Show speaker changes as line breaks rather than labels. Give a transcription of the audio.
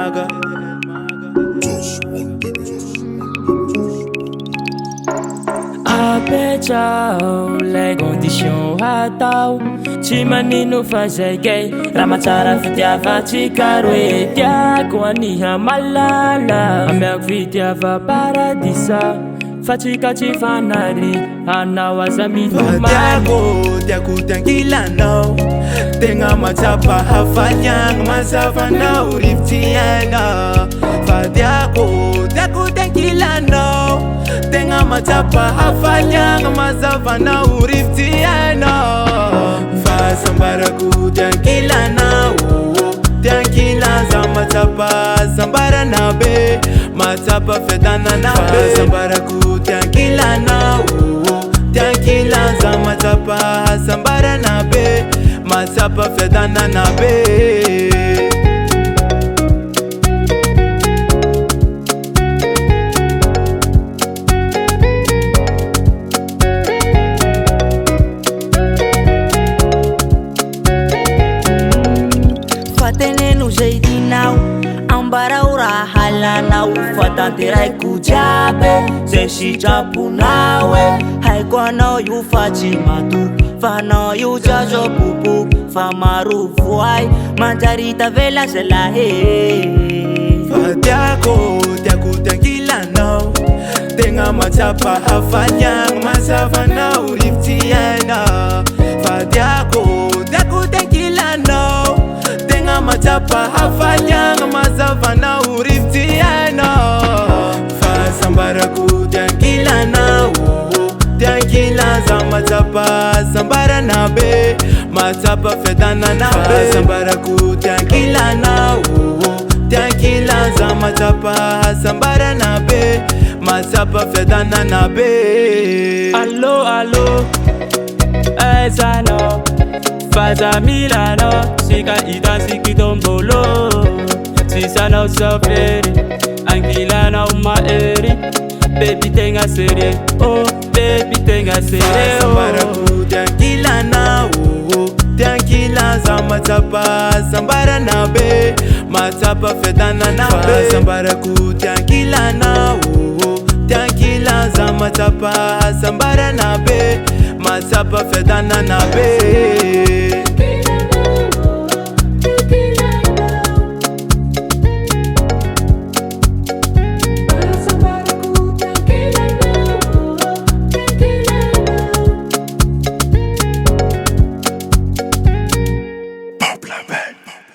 MAGA. Apechao le condition atao tsy manino fa zay kay raha mahatsara fitiavatsika roe tiako aniha malala amiako fitiava paradisa fa tsika tsy fanary hanao aza milomany
tiako tiankilanao tegna matsapa hafaliagna mazavanao rivotsiaina fa tiako tiankilanao tegna matsapa hafaliagna mazavanao rivotsiaina fa sambarako tiankilanao tiankilanza matsapa sambarana be matsapa fetanana be sambarako tiankilanao tiankilanza matsapa sambarana be matsapa fetanana be
teneno jeitinao ambarao raha halanao fatanteraiko jiaby zay sitraponao e haiko anao io fa tsy matoky fa anao io tsy azo popoky fa maro voay manjarita vela zay lahe
fa tiako tiankilanao tegna matsapa hafaliagna mazavanao rivotsiaina fa tiako tiankilanao matsapa hafaliagna mazavanao rivotsiaina fa sambarako tiankilanao tiankilanza matsapa sambarana be matsapa fetanana be sambarako tiankilanao tiankilanza matsapa sambarana be matsapa fetanana be
allo allo ezano faza milano sika ita sikitombolo sisana soferi ankilana maeri baby tenga sere oh baby tenga sere
sambarako tiankilanao tiankilanza matsapa sambarana be matsapa fetanana be sambarako tiankilanao tiankilanza matsapa sambarana be matsapa fetanana be
Pop la belle.